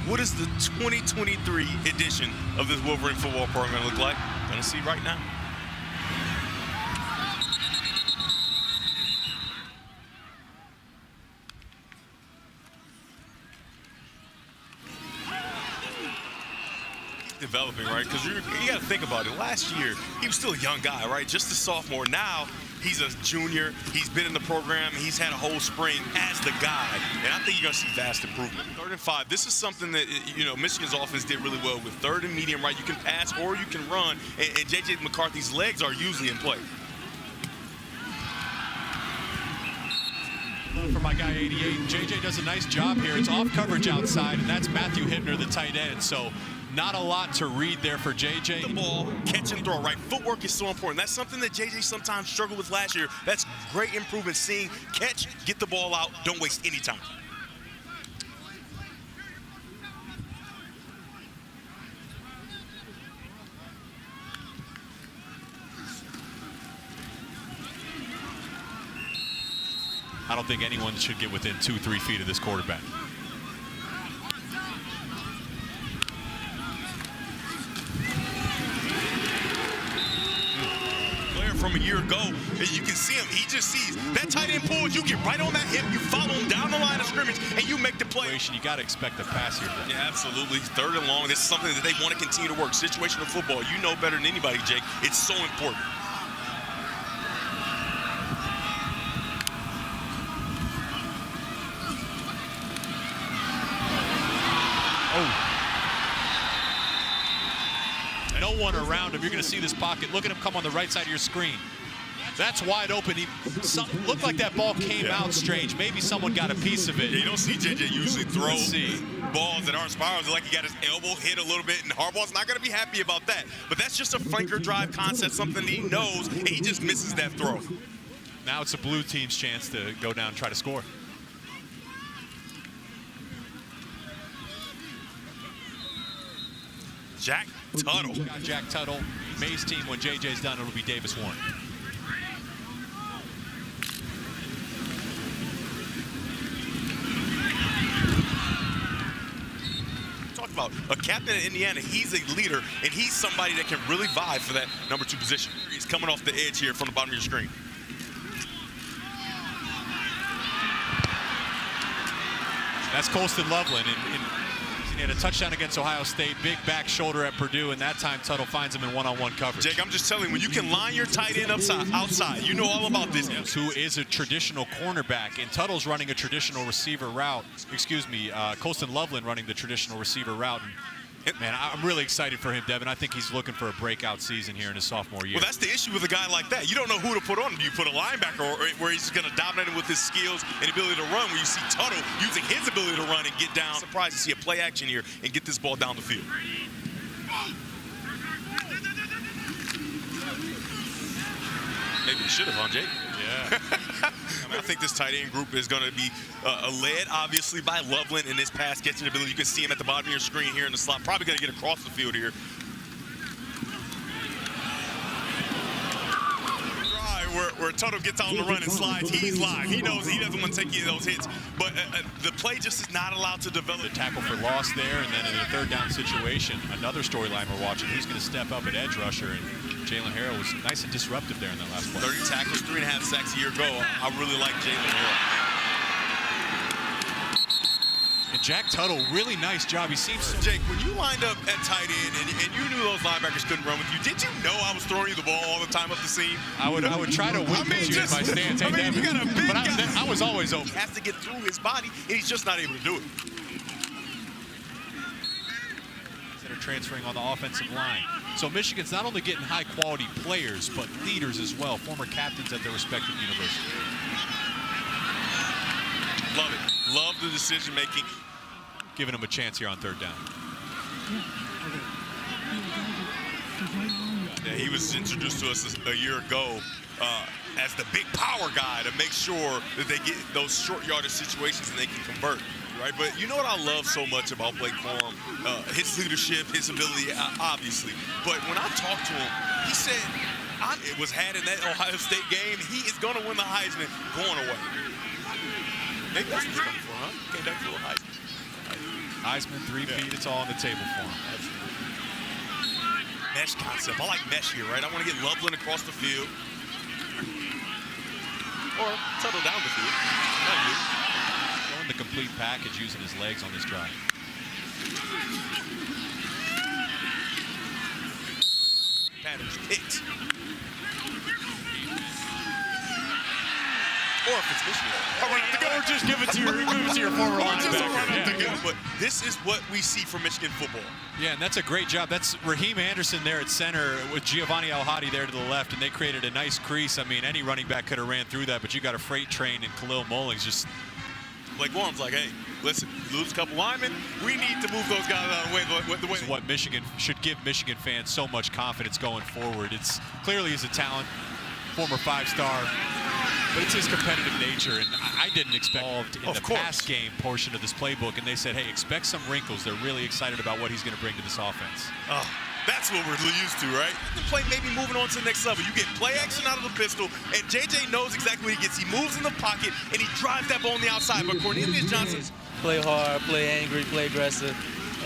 What does the 2023 edition of this Wolverine football program look like? Gonna see right now. Developing, right? Because you got to think about it. Last year, he was still a young guy, right? Just a sophomore. Now, he's a junior. He's been in the program. He's had a whole spring as the guy. And I think you're going to see vast improvement. 3rd and 5. This is something that, you know, Michigan's offense did really well with 3rd and medium, right? You can pass or you can run. And J.J. McCarthy's legs are usually in play. For my guy 88, JJ does a nice job here. It's off coverage outside, and that's Matthew Hibner, the tight end. So not a lot to read there for JJ. The ball, catch and throw, right? Footwork is so important. That's something that JJ sometimes struggled with last year. That's great improvement, seeing catch, get the ball out, don't waste any time. I don't think anyone should get within 2-3 feet of this quarterback. Player from a year ago, you can see him. He just sees that tight end pulls. You get right on that hip. You follow him down the line of scrimmage, and you make the play. You got to expect a pass here. Yeah, absolutely. 3rd and long. This is something that they want to continue to work. Situational football. You know better than anybody, Jake. It's so important. No one around him. You're going to see this pocket. Look at him come on the right side of your screen. That's wide open. Looked like that ball came out strange. Maybe someone got a piece of it. You don't see JJ usually throw balls that aren't spirals. Like he got his elbow hit a little bit, and Harbaugh's not going to be happy about that. But that's just a flanker drive concept, something he knows, and he just misses that throw. Now it's the blue team's chance to go down and try to score. Jack Tuttle. Jack Tuttle. May's team, when JJ's done, it'll be Davis Warren. Talk about a captain in Indiana. He's a leader, and he's somebody that can really vie for that number 2 position. He's coming off the edge here from the bottom of your screen. That's Colston Loveland. He had a touchdown against Ohio State, big back shoulder at Purdue, and that time Tuttle finds him in one-on-one coverage. Jake, I'm just telling you, when you can line your tight end outside, you know all about this. Who is a traditional cornerback, and Tuttle's running a traditional receiver route. Colston Loveland running the traditional receiver route. And, man, I'm really excited for him, Devin. I think he's looking for a breakout season here in his sophomore year. Well, that's the issue with a guy like that. You don't know who to put on him. Do you put a linebacker where he's going to dominate him with his skills and ability to run, where you see Tuttle using his ability to run and get down. I'm surprised to see a play action here and get this ball down the field. Maybe he should have, huh, Jake? Yeah. I think this tight end group is going to be led, obviously, by Loveland in his pass catching ability. You can see him at the bottom of your screen here in the slot. Probably going to get across the field here. Where Tuttle gets on the run and slides, he's live. He knows he doesn't want to take any of those hits, but the play just is not allowed to develop. The tackle for loss there, and then in a 3rd down situation, another storyline we're watching. Who's going to step up at edge rusher? And Jalen Harrell was nice and disruptive there in that last play. 30 tackles, 3.5 sacks a year ago. I really like Jalen Harrell. And Jack Tuttle, really nice job. He seems so... Jake, when you lined up at tight end and you knew those linebackers couldn't run with you, did you know I was throwing you the ball all the time up the seam? I would try to wink at you in my stance. You got a big guy. I was always open. He has to get through his body, and he's just not able to do it. That are transferring on the offensive line. So Michigan's not only getting high-quality players, but leaders as well, former captains at their respective universities. Love it. Love the decision-making. Giving him a chance here on 3rd down. Yeah, he was introduced to us a year ago as the big power guy to make sure that they get those short yardage situations and they can convert. Right, but you know what I love so much about Blake Corum? His leadership, his ability, obviously. But when I talked to him, he said, it was had in that Ohio State game, he is going to win the Heisman going away. Maybe that's what he's coming for, huh? Came back for a Heisman. Heisman, three-peat, it's all on the table for him. Absolutely. Mesh concept. I like mesh here, right? I want to get Loveland across the field. Or settle down the field. Showing the complete package using his legs on this drive. Patterns picked. Or if it's Michigan. Or just give it to your former linebacker. Yeah. But this is what we see from Michigan football. Yeah, and that's a great job. That's Raheem Anderson there at center with Giovanni Al-Hadi there to the left, and they created a nice crease. I mean, any running back could have ran through that, but you got a freight train and Khalil Mullings just... Blake Gorham's like, hey, listen, lose a couple linemen, we need to move those guys out of the way. This is what Michigan should give Michigan fans so much confidence going forward. It's clearly he's a talent, former five-star, but it's his competitive nature, and I didn't expect in the pass game portion of this playbook, and they said, hey, expect some wrinkles. They're really excited about what he's going to bring to this offense. That's what we're used to, right? The play maybe moving on to the next level. You get play action out of the pistol, and JJ knows exactly what he gets. He moves in the pocket, and he drives that ball on the outside. But Cornelius Johnson... Play hard, play angry, play aggressive,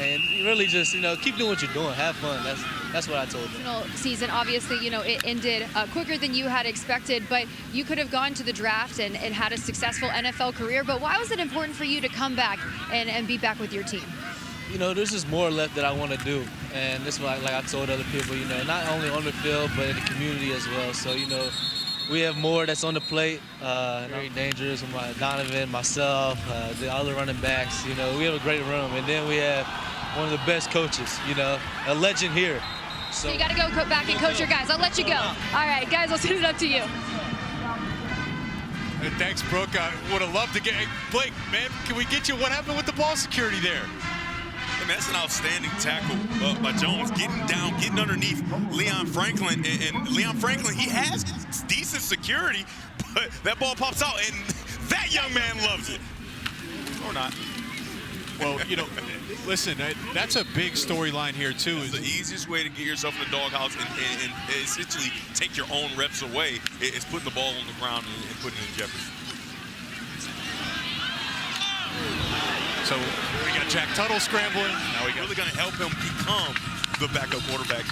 and really just, keep doing what you're doing. Have fun. That's what I told them. Season, obviously, it ended quicker than you had expected, but you could have gone to the draft and had a successful NFL career. But why was it important for you to come back and be back with your team? There's just more left that I want to do, and this is like I told other people, not only on the field, but in the community as well. So, we have more that's on the plate. Very dangerous with Donovan, myself, the other running backs. We have a great room, and then we have one of the best coaches, a legend here. So you got to go back and coach your guys. I'll let you go. All right, guys, I'll send it up to you. And thanks, Brooke. I would have loved to get Blake, man, can we get you what happened with the ball security there? I mean, that's an outstanding tackle by Jones, getting down, getting underneath Leon Franklin. And Leon Franklin, he has decent security, but that ball pops out, and that young man loves it. Or not. Well, listen, that's a big storyline here, too. It's the easiest way to get yourself in the doghouse and essentially take your own reps away is putting the ball on the ground and putting it in jeopardy. So we got Jack Tuttle scrambling. Now we're really going to help him become the backup quarterback.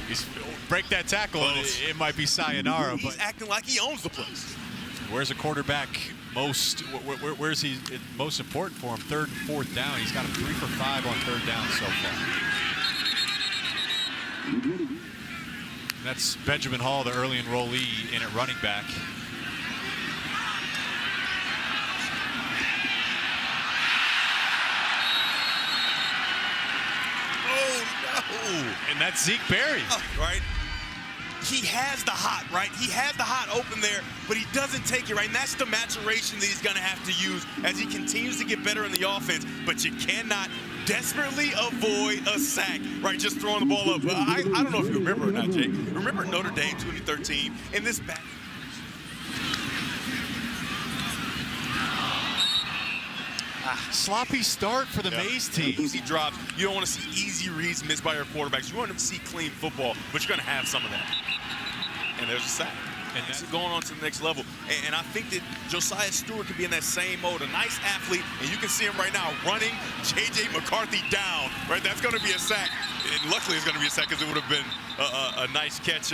He's break that tackle, and it might be sayonara. He's acting like he owns the place. Where's a quarterback where's he most important for him? Third and fourth down. He's got him 3 for 5 on third down so far. And that's Benjamin Hall, the early enrollee in at running back. And that's Zeke Berry. Right? He has the hot, right? He has the hot open there, but he doesn't take it, right? And that's the maturation that he's going to have to use as he continues to get better in the offense. But you cannot desperately avoid a sack, right? Just throwing the ball up. I don't know if you remember or not, Jake. Remember Notre Dame 2013 in this back? Sloppy start for the Mays team. Easy drops. You don't want to see easy reads missed by your quarterbacks. You want to see clean football, but you're going to have some of that. And there's a sack. And that's going on to the next level. And I think that Josiah Stewart could be in that same mode. A nice athlete, and you can see him right now running J.J. McCarthy down, right? That's going to be a sack. And luckily it's going to be a sack because it would have been a nice catch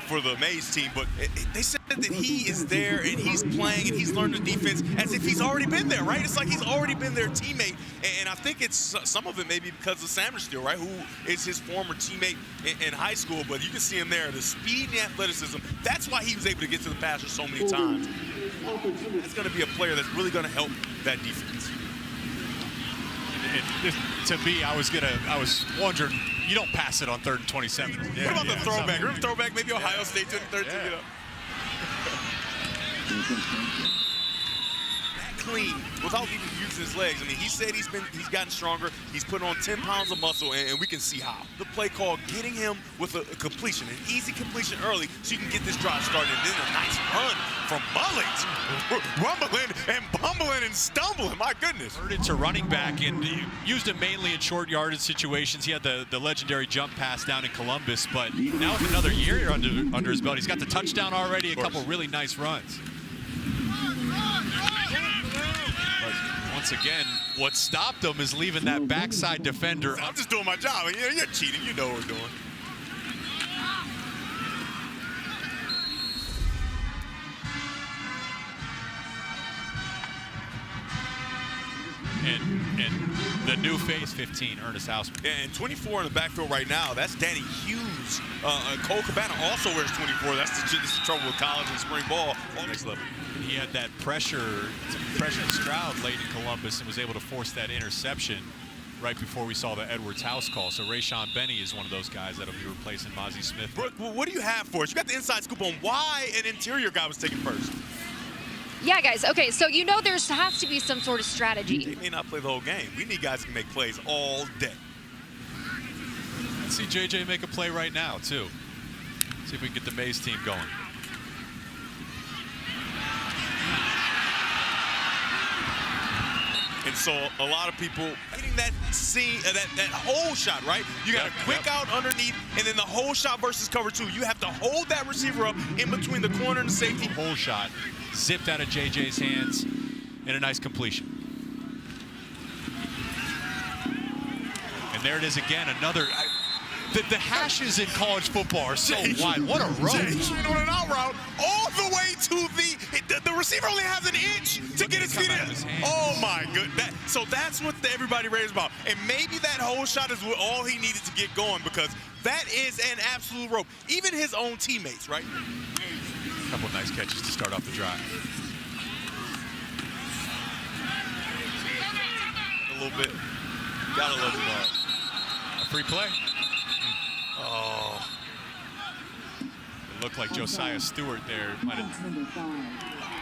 for the Mays team. But they said that he is there, and he's playing, and he's learned the defense as if he's already been there, right? It's like he's already been their teammate. And I think it's some of it maybe because of Samerstiel, right, who is his former teammate in high school. But you can see him there, the speed and the athleticism. That's why he was able to get to the passer so many times. That's going to be a player that's really going to help that defense. To me, I was wondering, you don't pass it on 3rd and 27. What about the throwback? Remember throwback? Maybe Ohio State took 13. Clean without even using his legs. I mean, he said he's gotten stronger. He's put on 10 pounds of muscle, and we can see how. The play call, getting him with a completion, an easy completion early, so you can get this drive started. And then a nice run from Mullings, rumbling and bumbling and stumbling. My goodness. Turned into running back and used him mainly in short yardage situations. He had the legendary jump pass down in Columbus, but now with another year under his belt, he's got the touchdown already. A couple really nice runs. once again, what stopped him is leaving that backside defender. I'm just doing my job. You're cheating. You know what we're doing. And the new face, 15, Ernest Hausman. And 24 in the backfield right now, that's Danny Hughes. Cole Cabana also wears 24. That's the trouble with college and spring ball. Next level. He had that pressure Stroud late in Columbus and was able to force that interception right before we saw the Edwards House call. So Rayshon Benny is one of those guys that'll be replacing Mozzie Smith. Brooke, what do you have for us? You got the inside scoop on why an interior guy was taken first. Yeah, guys. Okay, so you know there has to be some sort of strategy. They may not play the whole game. We need guys who can make plays all day. Let's see JJ make a play right now, too. See if we can get the Mays team going. And so a lot of people hitting that that hole shot, right? You got a quick out underneath, and then the hole shot versus cover two. You have to hold that receiver up in between the corner and the safety. Hole shot zipped out of JJ's hands in a nice completion. And there it is again, another. The hashes in college football are so wide. What a road. On an out route all the way to the receiver only has an inch to get his feet in. Oh my goodness. So that's what everybody raves about. And maybe that whole shot is all he needed to get going, because that is an absolute rope. Even his own teammates, right? A couple of nice catches to start off the drive. A little bit. Gotta love the ball. A free play. Oh. It looked like Josiah Stewart there.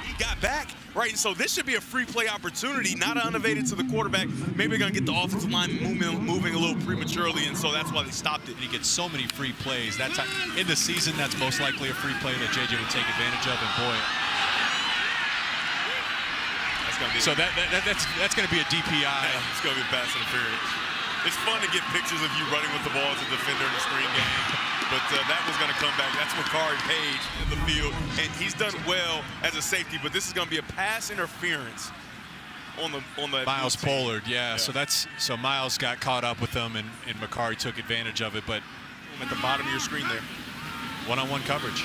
He got back, right? And so this should be a free play opportunity, not unevaded to the quarterback. Maybe they're going to get the offensive line moving a little prematurely, and so that's why they stopped it. And he gets so many free plays. That's in the season, that's most likely a free play that JJ would take advantage of, and boy. That's going to be that's going to be a DPI. Yeah, it's going to be a pass interference. It's fun to get pictures of you running with the ball as a defender in a screen game, but that was going to come back. That's Makari Page in the field, and he's done well as a safety, but this is going to be a pass interference on the Miles Pollard, yeah. So Miles got caught up with them, and Makari took advantage of it, but at the bottom of your screen there. One-on-one coverage.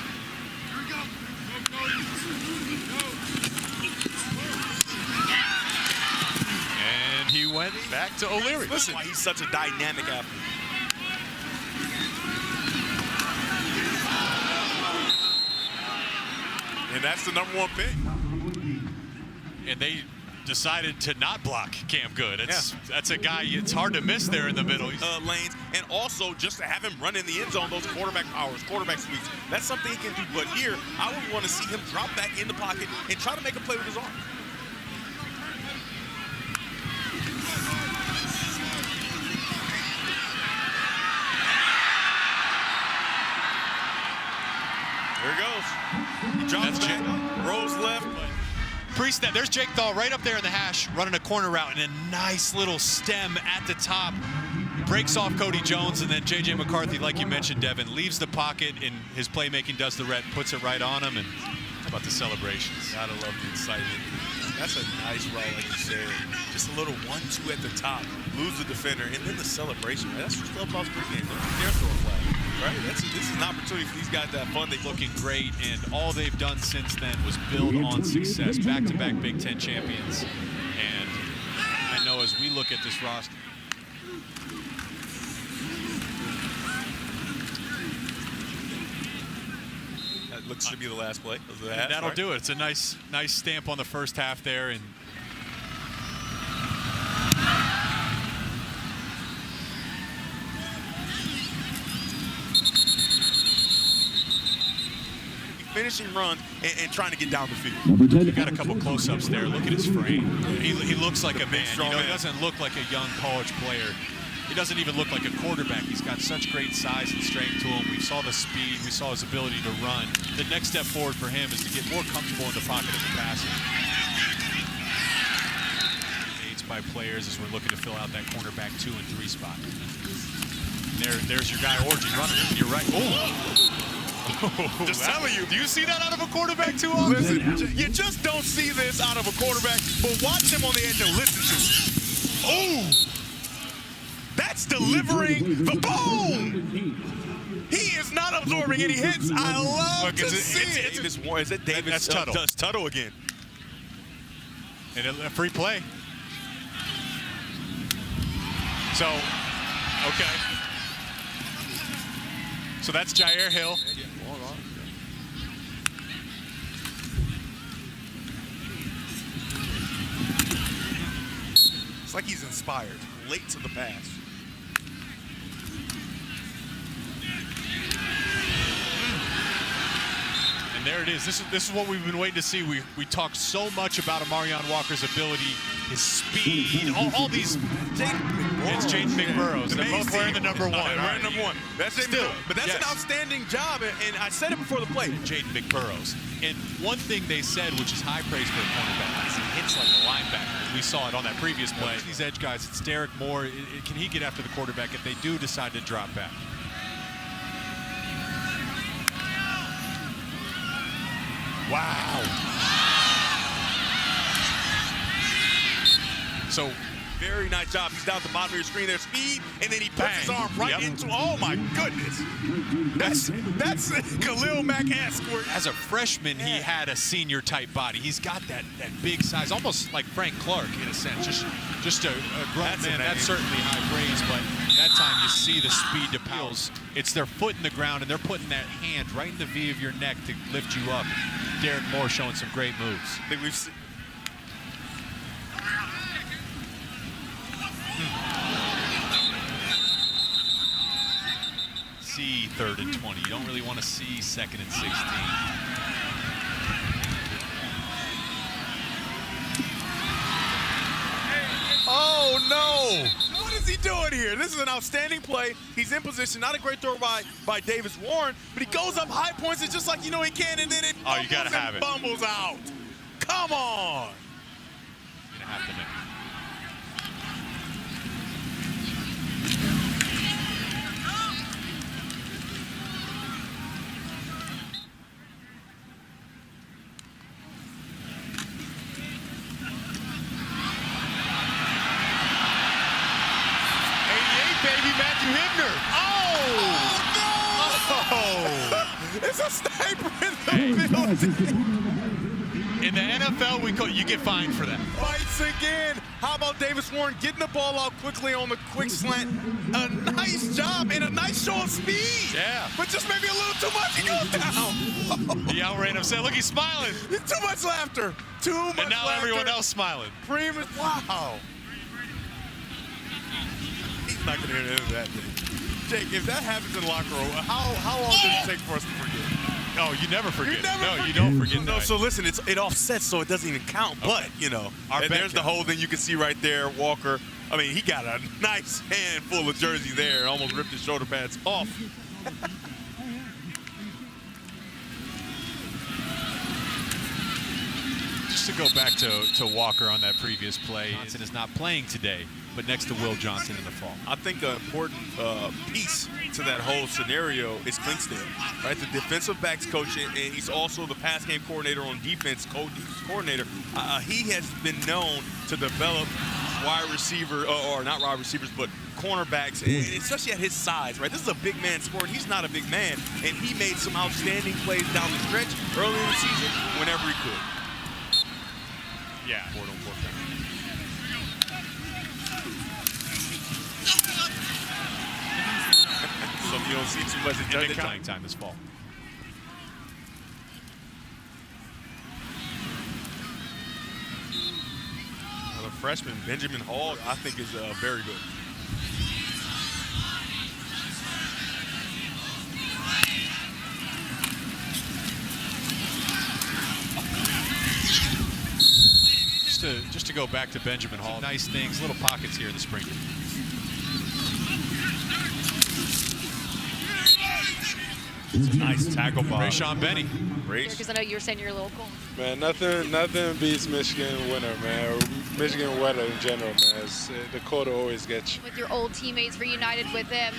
He went back to O'Leary. Listen, why he's such a dynamic athlete. And that's the #1 pick. And they decided to not block Cam Good. That's a guy, it's hard to miss there in the middle. Lanes, and also just to have him run in the end zone, those quarterback powers, quarterback sweeps. That's something he can do. But here, I would want to see him drop back in the pocket and try to make a play with his arm. There he goes. He drops back, rolls left. Pre-snap, there's Jake Thal right up there in the hash, running a corner route, and a nice little stem at the top. Breaks off Cody Jones, and then J.J. McCarthy, like you mentioned, Devin, leaves the pocket, and his playmaking does the rest, puts it right on him, and how about the celebrations? Gotta love the excitement. That's a nice route, like you said. Just a little 1-2 at the top, lose the defender, and then the celebration. Man, that's just clubhouse pregame. Don't dare throw a flag. Right? This is an opportunity for these guys to have fun. They're looking great, and all they've done since then was build on success. Back-to-back Big Ten champions. And I know as we look at this roster, that looks to be the last play. That'll do it. It's a nice stamp on the first half there. And finishing runs and trying to get down the field. You got a couple close-ups there. Look at his frame. He looks like a man. You know, he doesn't look like a young college player. He doesn't even look like a quarterback. He's got such great size and strength to him. We saw the speed. We saw his ability to run. The next step forward for him is to get more comfortable in the pocket as a passer. Aids by players as we're looking to fill out that cornerback 2 and 3 spot. There's your guy Orji running it. You're right. Oh. Just telling you. Do you see that out of a quarterback too often? Listen, you just don't see this out of a quarterback, but watch him on the edge and listen to him. Oh! That's delivering the bone! He is not absorbing any hits. I love to see it. Is it Davis? That's Tuttle. That's Tuttle again. And a free play. So, okay. So that's Jair Hill. It's like he's inspired, late to the pass. And there it is. This is what we've been waiting to see. We talked so much about Amarion Walker's ability, his speed, all these. It's Jaden McBurrows. They're both wearing the number 1. Wearing number 1. That's still, but that's an outstanding job, and I said it before the play. Jaden McBurrows. And one thing they said, which is high praise for a cornerback, is he hits like a linebacker. We saw it on that previous play. These edge guys, it's Derek Moore. Can he get after the quarterback if they do decide to drop back? Wow. So very nice job. He's down at the bottom of your screen there, speed, and then he puts his arm right into. Oh my goodness, that's Khalil Mack-esque. As a freshman, he had a senior type body. He's got that big size, almost like Frank Clark in a sense. Just a grown man. That's certainly high praise, but that time you see the speed to Powell's. It's their foot in the ground, and they're putting that hand right in the V of your neck to lift you up. Derek Moore showing some great moves. I think we've seen. See 3rd and 20. You don't really want to see 2nd and 16. Oh no! What is he doing here? This is an outstanding play. He's in position. Not a great throw by Davis Warren, but he goes up high, points it just like you know he can, and then it you gotta have it. Bumbles out. Come on! You're gonna have to make it. It's a sniper in the building. In the NFL, you get fined for that. Fights again. How about Davis Warren getting the ball out quickly on the quick slant? A nice job and a nice show of speed. Yeah. But just maybe a little too much. He goes down. He outran him. Say, look, he's smiling. Too much laughter. Too much laughter. And now everyone else smiling. Wow. He's not going to hear any of that thing. Jake, if that happens in the locker room, how long does it take for us to forget? Oh, you never forget. You don't forget. No, so listen, it offsets, so it doesn't even count. Okay. But you know, there's the holding you can see right there. Walker. I mean, he got a nice handful of jersey there. Almost ripped his shoulder pads off. Just to go back to Walker on that previous play, Johnson is not playing today, but next to Will Johnson in the fall. I think an important piece to that whole scenario is Clinkstale, right? The defensive backs coach, and he's also the pass game coordinator on defense, coordinator. He has been known to develop wide receiver, or not wide receivers, but cornerbacks, and especially at his size, right? This is a big man sport. He's not a big man, and he made some outstanding plays down the stretch early in the season whenever he could. Yeah. So you don't see too much in playing time this fall. The freshman, Benjamin Hall, I think is very good. Just to go back to Benjamin Hall, nice things, little pockets here in the spring. It's a nice tackle by Rayshawn Benny. Because I know you were saying you're a little cold. Man, nothing beats Michigan winter, man, or Michigan weather in general, man. The cold always gets you. With your old teammates, reunited with them,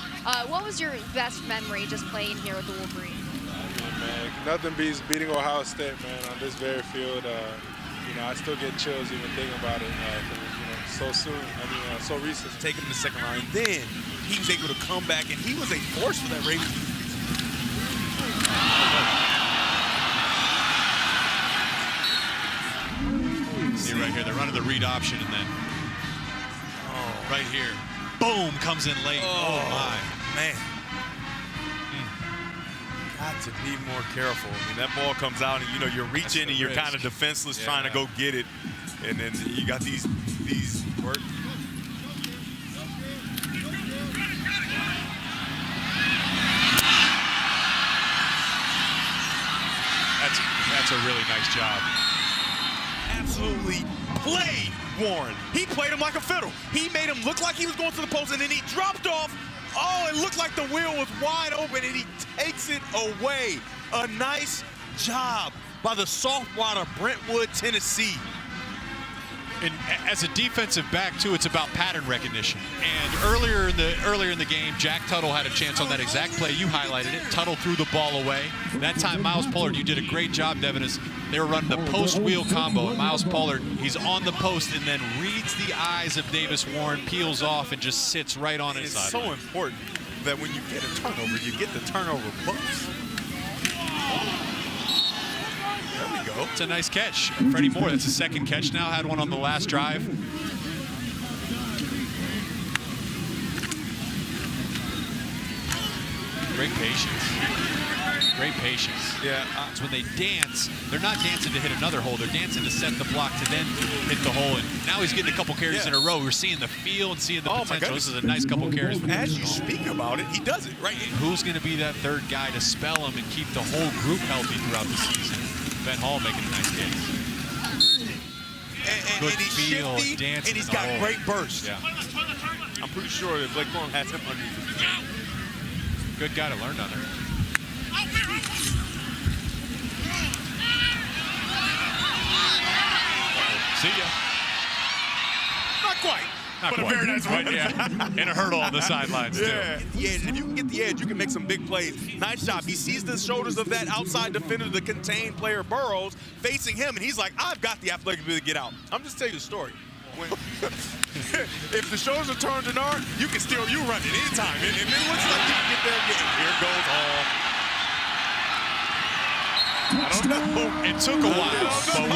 what was your best memory just playing here with the Wolverines? nothing beats beating Ohio State, man, on this very field. You know, I still get chills even thinking about it, 'cause, you know, so soon. I mean, so recent. Take him to the second round, and then he was able to come back, and he was a force for that Ravens. See right here, they're running the read option, and then right here, boom, comes in late. Oh my. Man. Got to be more careful. I mean, that ball comes out, and, you know, you're reaching, and you're kind of defenseless trying to go get it. And then you got these work. That's a really nice job. Absolutely played Warren. He played him like a fiddle. He made him look like he was going to the post, and then he dropped off. Oh, it looked like the wheel was wide open, and he takes it away. A nice job by the soft water Brentwood, Tennessee. And as a defensive back too, it's about pattern recognition. And earlier in the game, Jack Tuttle had a chance on that exact play. You highlighted it. Tuttle threw the ball away. That time, Miles Pollard, you did a great job, Devin. As they were running the post-wheel combo, and Miles Pollard, he's on the post and then reads the eyes of Davis Warren, peels off, and just sits right on his side. It's so important that when you get a turnover, you get the turnover bucks. There we go. It's a nice catch. Freddie Moore, that's his second catch now. Had one on the last drive. Great patience. Great patience. Yeah. It's when they dance, they're not dancing to hit another hole. They're dancing to set the block to then hit the hole. And now he's getting a couple carries in a row. We're seeing the feel and seeing the potential. This is a nice couple carries. As you speak about it, he does it, right? Who's going to be that third guy to spell him and keep the whole group healthy throughout the season? Ben Hall making a nice case. And he's feel, shifty, and he's got hole. great burst. Yeah. I'm pretty sure that Blake Corum has him underneath his game. Good guy to learn under. See ya. Not quite. Not but quite. a very nice one. Yeah. And a hurdle on the sidelines, too. Yeah. Get the edge. And if you can get the edge, you can make some big plays. Nice job. He sees the shoulders of that outside defender, the contained player Burrows, facing him, and he's like, I've got the athletic ability to get out. I'm just telling you the story. When, if the shoulders are turned in art, you can still, you run it anytime. If it looks like you can get there, here goes Hall. I don't know. It took a while, but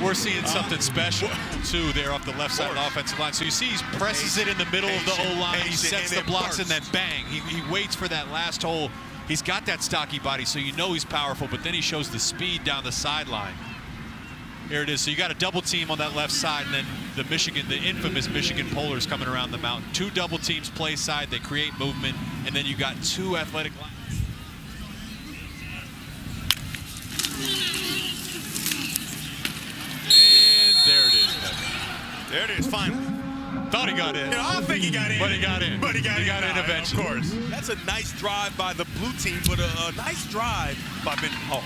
we're seeing something special too there off the left side of the offensive line. So you see he presses it in the middle of the O-line, he sets the blocks, and then bang, he waits for that last hole. He's got that stocky body, so you know he's powerful, but then he shows the speed down the sideline. Here it is. So you got a double team on that left side, and then the infamous Michigan Polars coming around the mountain. Two double teams play side, they create movement, and then you got two athletic lines. And there it is. There it is, finally. Thought he got in. You know, I don't think he got in. But he got in. But he got in eventually. Of course. That's a nice drive by the blue team, but a nice drive by Ben Hall.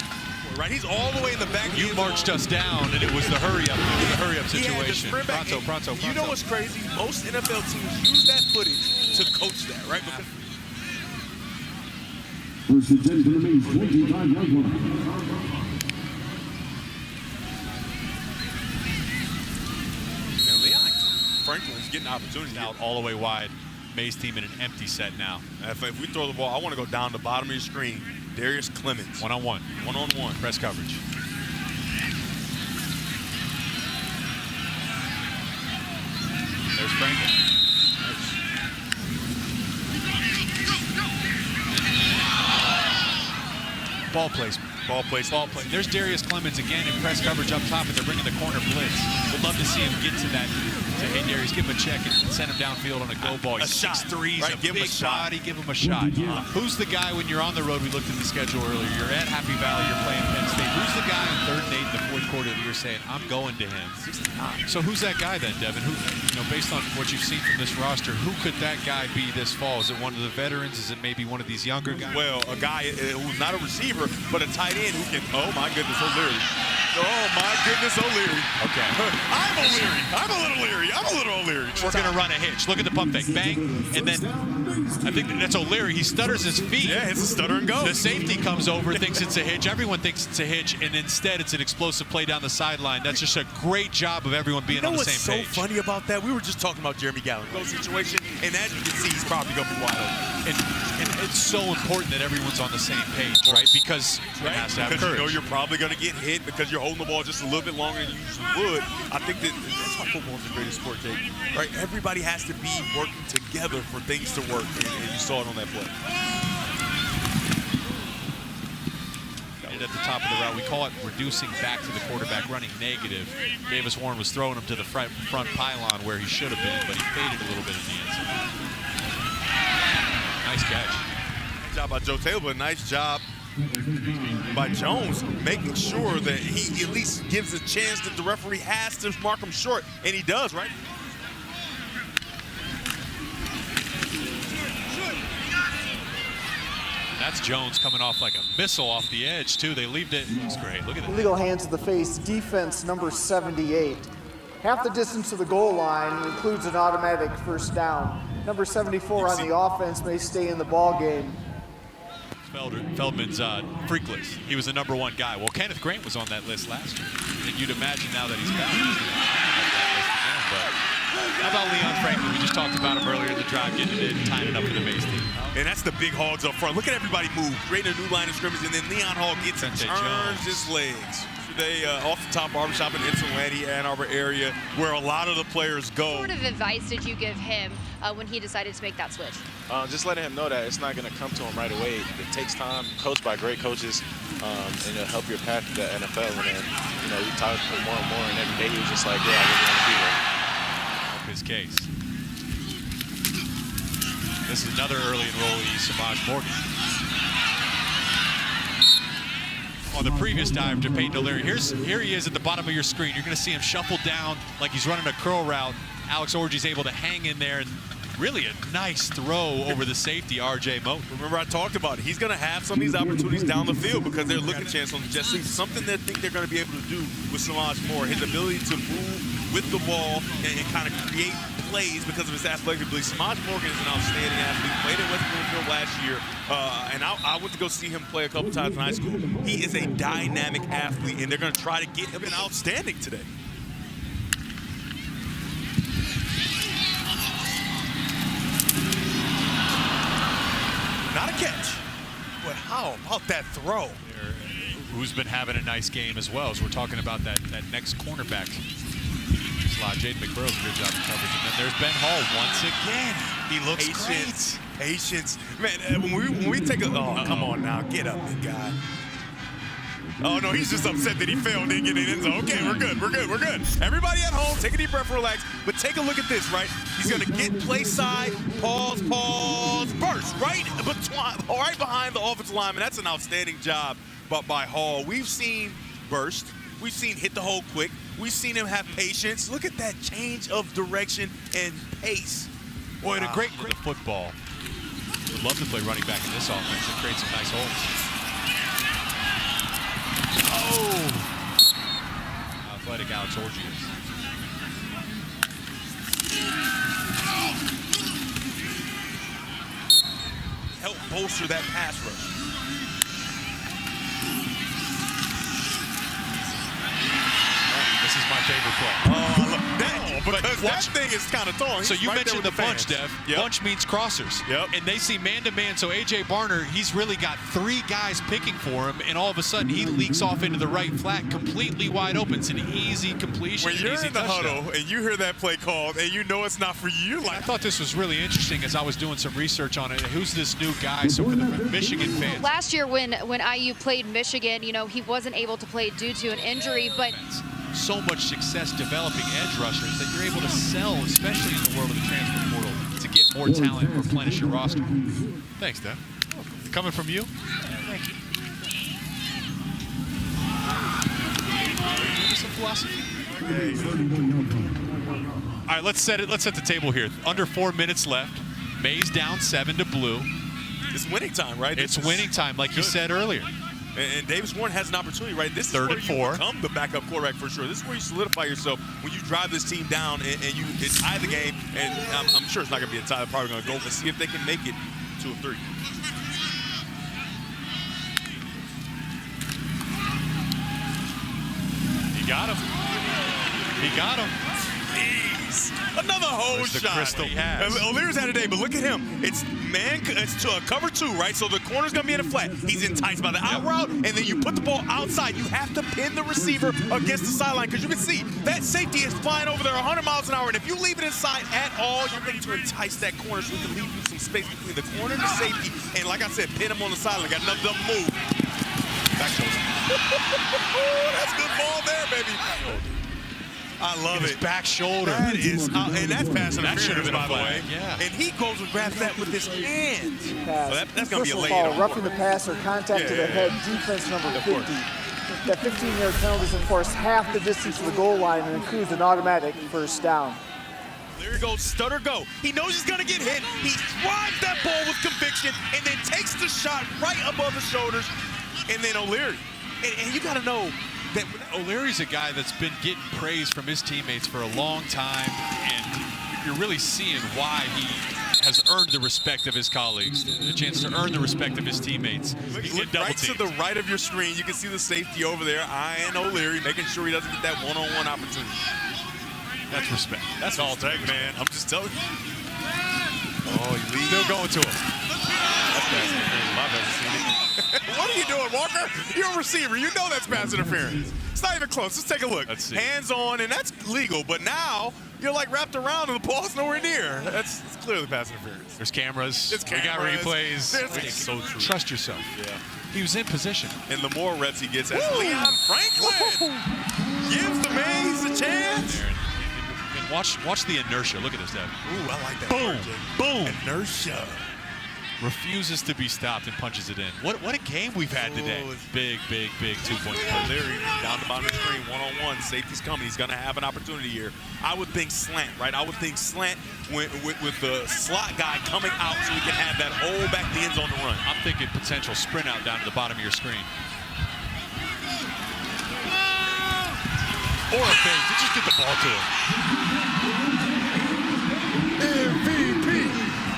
Right, he's all the way in the back. You marched us down, and it was the hurry-up situation. Pronto. You know what's crazy? Most NFL teams use that footage to coach that, right? Because First and 10 to the main 25-yard line. Franklin's getting opportunity out all the way wide. Mays team in an empty set now. If we throw the ball, I want to go down the bottom of your screen. Darius Clemens. One-on-one. One-on-one. Press coverage. There's Franklin. Ball placement. Ball placement. There's Darius Clemens again in press coverage up top, and they're bringing the corner blitz. Would love to see him get to that. Say, hey, Darius, give him a check and send him downfield on a go ball. He's 6'3", right? Give him a shot. Give him a shot. Who's the guy when you're on the road? We looked at the schedule earlier. You're at Happy Valley. You're playing Penn State. Who's the guy on 3rd and 8 in the 4th quarter that you're saying, I'm going to him? So who's that guy then, Devin? Who, based on what you've seen from this roster, who could that guy be this fall? Is it one of the veterans? Is it maybe one of these younger guys? Well, a guy who's not a receiver, but a tight end who can, oh my goodness, O'Leary. Oh, my goodness, O'Leary. Okay. I'm O'Leary. I'm a little leery. I'm a little O'Leary. We're going to run a hitch. Look at the pump fake. Bang. And then I think that's O'Leary. He stutters his feet. Yeah, it's a stutter and go. The safety comes over, thinks it's a hitch. Everyone thinks it's a hitch, and instead it's an explosive play down the sideline. That's just a great job of everyone being on the same page. What's so funny about that? We were just talking about Jeremy Gallen. Go situation, and as you can see, he's probably going to be wide open. And it's so important that everyone's on the same page, right? Because you have to have Because courage. you know you're probably going to get hit because you're holding the ball just a little bit longer than you usually would. I think that's why football is the greatest sport, Jake. Right? Everybody has to be working together for things to work, and you saw it on that play. At the top of the route, we call it reducing back to the quarterback, running negative. Davis Warren was throwing him to the front pylon where he should have been, but he faded a little bit in the end zone. Nice catch. Nice job by Joe Taylor, but nice job by Jones, making sure that he at least gives a chance that the referee has to mark him short, and he does, right? That's Jones coming off like a missile off the edge, too. They leave it. It's great. Look at that. Illegal hands to the face, defense number 78. Half the distance to the goal line includes an automatic first down. Number 74 on the offense may stay in the ball game. Feldman's freak list. He was the #1 guy. Well, Kenneth Grant was on that list last year. And you'd imagine now that he's back, he's going to be on that list again. But how about Leon Franklin? We just talked about him earlier in the drive, getting it in, tying it up for the Mays team. And that's the big hogs up front. Look at everybody move, creating a new line of scrimmage, and then Leon Hall gets and turns his legs. They off the top barbershop in the Ypsilanti, Ann Arbor area, where a lot of the players go. What sort of advice did you give him when he decided to make that switch? Just letting him know that it's not going to come to him right away. It takes time, coached by great coaches, and it'll help your path to the NFL. And then, you know, we talked to him more and more, and every day he was just like, yeah, I really want to be there. Help his case. This is another early enrollee, Samaj Morgan. On the previous dive to Peyton O'Leary. Here he is at the bottom of your screen. You're going to see him shuffle down like he's running a curl route. Alex Orji's able to hang in there, and really a nice throw over the safety, R.J. Moten. Remember, I talked about it. He's going to have some of these opportunities down the field because they're looking chance on Jesse. Something they think they're going to be able to do with Samaj Moore. His ability to move with the ball and kind of create plays because of his athletic ability. Samaj Morgan is an outstanding athlete. Played at West Bloomfield last year, and I went to go see him play a couple times in high school. He is a dynamic athlete, and they're going to try to get him outstanding today. Not a catch, but how about that throw? Who's been having a nice game as well, as we're talking about that next cornerback slot. Jaden McBurrow's a good job of coverage. And then there's Ben Hall once again. He looks great. Patience. Man, when we take a... Oh, come on now. Get up, big guy. Oh, no, he's just upset that he failed and didn't get in the end zone. Okay, we're good, we're good, we're good. Everybody at home, take a deep breath, relax. But take a look at this, right? He's going to get play side, pause, burst, right behind the offensive lineman. That's an outstanding job by Hall. We've seen burst. We've seen hit the hole quick. We've seen him have patience. Look at that change of direction and pace. Boy, and a great football. Would love to play running back in this offense and create some nice holes. Oh! Athletic Alex Orji. Help bolster that pass rush. This is my favorite play. Because that thing is kind of tall. So you mentioned the bunch, Dev. Yep. Bunch means crossers. Yep. And they see man-to-man, so A.J. Barner, he's really got 3 guys picking for him, and all of a sudden he leaks off into the right flat, completely wide open. It's an easy completion. When you're easy in the touchdown. huddle and you hear that play called and you know it's not for you, I thought this was really interesting as I was doing some research on it. Who's this new guy? So for the Michigan fans. Last year when IU played Michigan, you know, he wasn't able to play due to an injury, but so much success developing edge rushers that you're able to sell, especially in the world of the transfer portal, to get more talent and replenish your roster. Thanks, Dev. Coming from you? Thank you. Give us some philosophy. All right, let's set the table here. Under 4 minutes left. Mays down 7 to Blue. It's winning time, right? It's winning time, like you said earlier. And Davis Warren has an opportunity, right? This is Third where and you 4. become the backup quarterback for sure. This is where you solidify yourself when you drive this team down and you tie the game. And I'm sure it's not going to be a tie. They're probably going to go and see if they can make it to a 3. He got him. He got him. Jeez. Another hole shot. Crystal has. O'Leary's had a day, but look at him. It's to cover 2, right? So the corner's gonna be in a flat. He's enticed by the out route, and then you put the ball outside. You have to pin the receiver against the sideline because you can see that safety is flying over there 100 miles an hour. And if you leave it inside at all, you're going to entice that corner so you can leave you some space between the corner and the safety. And like I said, pin him on the sideline. Got another double move. Back shoulder. That's good ball there, baby. I love it. Back shoulder. That is, and that's pass That should have interference, been by a the flag. way. Yeah. And he goes and grabs that with his hand. Pass. So that's going to be a Whistle lay ball, in. roughing the passer, contact to the head, defense number 50. That 15-yard penalty is enforced half the distance to the goal line and includes an automatic first down. There he goes, stutter go. He knows he's gonna get hit. He drives that ball with conviction and then takes the shot right above the shoulders. And then O'Leary. And you gotta know that O'Leary's a guy that's been getting praise from his teammates for a long time, and you're really seeing why he has earned the respect of his colleagues, the chance to earn the respect of his teammates. look right to the right of your screen. You can see the safety over there, eyeing O'Leary, making sure he doesn't get that one-on-one opportunity. That's respect. That's all take, man. I'm just telling you. Oh, he leads. Still going to him. That's pass interference. My bad. What are you doing, Walker? You're a receiver. You know that's pass interference. It's not even close. Let's take a look. Let's see. Hands on, and that's legal. But now you're like wrapped around, and the ball's nowhere near. It's clearly pass interference. There's cameras. It's We got cameras. replays. It's so true. Trust yourself. Yeah. He was in position. And the more reps he gets, as Leon Franklin gives the Mays a chance. And watch the inertia. Look at this, Dad. Ooh, I like that. Boom, word, Jay. boom. Inertia. Refuses to be stopped and punches it in. What a game we've had today. Oh, it's- Big 2-point play. O'Leary down the bottom of the screen, one-on-one. Safety's coming. He's going to have an opportunity here. I would think slant, right? I would think slant with the slot guy coming out so he can have that hole back the end zone to run. I'm thinking potential sprint out down to the bottom of your screen. Or a fake to just get the ball to him.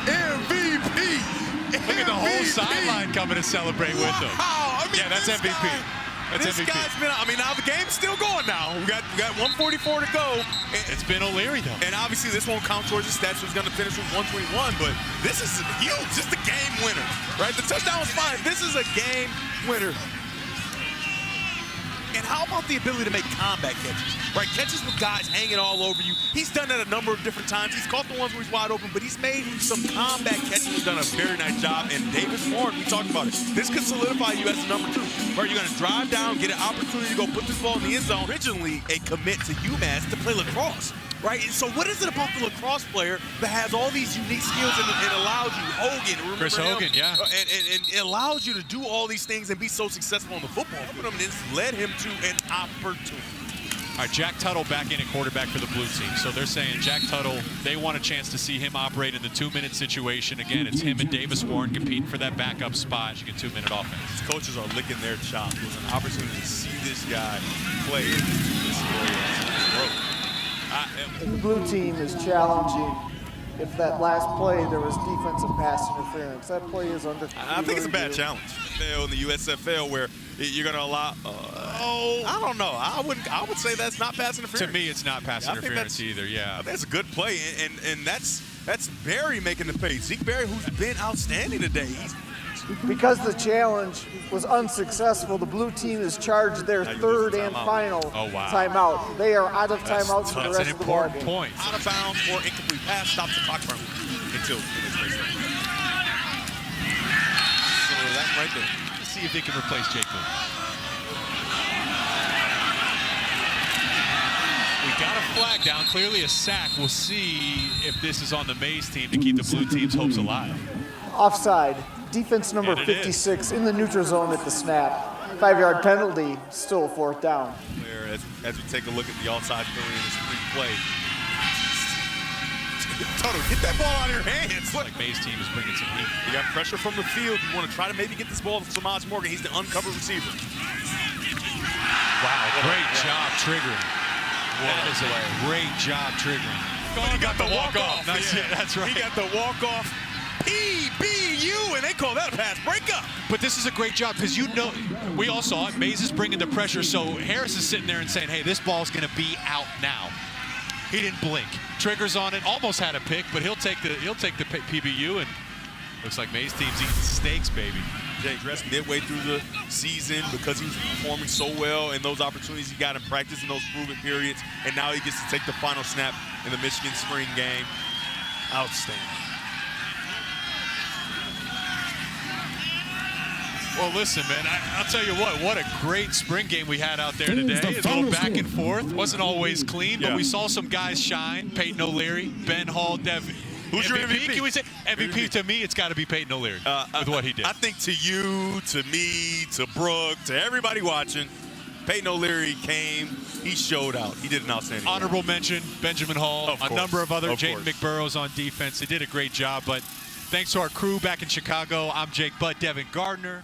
MVP! Look at the whole sideline coming to celebrate with him. Wow, I mean, Yeah, that's this MVP. guy- That's this MVP. guy's been, I mean, now the game's still going now. We got 144 to go. It's been O'Leary, though. And obviously this won't count towards his stats, so he's going to finish with 121, but this is huge. This is the game winner, right? The touchdown was fine. This is a game winner. And how about the ability to make combat catches, right? Catches with guys hanging all over you. He's done that a number of different times. He's caught the ones where he's wide open, but he's made some combat catches. He's done a very nice job. And Davis Warren, we talked about it. This could solidify you as the number 2, right? You're going to drive down, get an opportunity to go put this ball in the end zone. Originally a commit to UMass to play lacrosse, right? So what is it about the lacrosse player that has all these unique skills and allows you, Hogan, remember Chris him? Hogan, yeah. And it allows you to do all these things and be so successful on the football field. And it's led him to an opportunity. All right, Jack Tuttle back in at quarterback for the blue team. So they're saying Jack Tuttle, they want a chance to see him operate in the 2-minute situation. Again, it's him and Davis Warren competing for that backup spot. You get 2-minute offense. His coaches are licking their chops. It was an opportunity to see this guy play in this area. The blue team is challenging. If that last play there was defensive pass interference, that play is under. I think it's a bad challenge. In the USFL, where you're going to allow. I don't know. I would say that's not pass interference. To me, it's not pass interference either. Yeah, that's a good play, and that's Berry making the play. Zeke Berry, who's been outstanding today. Because the challenge was unsuccessful, the blue team has charged their third and final timeout. They are out of timeouts for the rest of the ball game. Point. Out of bounds or incomplete pass stops the clock from until that right there. Let's see if they can replace Jake Lee. We got a flag down, clearly a sack. We'll see if this is on the Mays team to keep the blue team's hopes alive. Offside. Defense number 56 in the neutral zone at the snap. 5-yard penalty, still 4th down. As we take a look at the offside penalty in this free play. Tuttle, get that ball out of your hands. Look. Like May's team is bringing some heat. You got pressure from the field. You want to try to maybe get this ball to Samaj Morgan. He's the uncovered receiver. Wow, great job triggering. That is a great job triggering. He got the walk-off. Nice hit, that's right. He got the walk-off. PBU, and they call that a pass breakup. But this is a great job because you know, we all saw it. Mays is bringing the pressure, so Harris is sitting there and saying, hey, this ball's going to be out now. He didn't blink. Triggers on it, almost had a pick, but he'll take the PBU, and looks like Mays team's eating steaks, baby. Jay Dress midway through the season because he was performing so well and those opportunities he got in practice in those proven periods, and now he gets to take the final snap in the Michigan spring game. Outstanding. Well, listen, man, I'll tell you what a great spring game we had out there today. A little back and forth. Wasn't always clean, but we saw some guys shine. Peyton O'Leary, Ben Hall, Devin. Who's your MVP? Can we say MVP to me? It's got to be Peyton O'Leary with what he did. I think to you, to me, to Brooke, to everybody watching, Peyton O'Leary came. He showed out. He did an outstanding Honorable job. mention, Benjamin Hall, a number of other, Jaden McBurrows on defense. They did a great job, but thanks to our crew back in Chicago, I'm Jake Butt, Devin Gardner.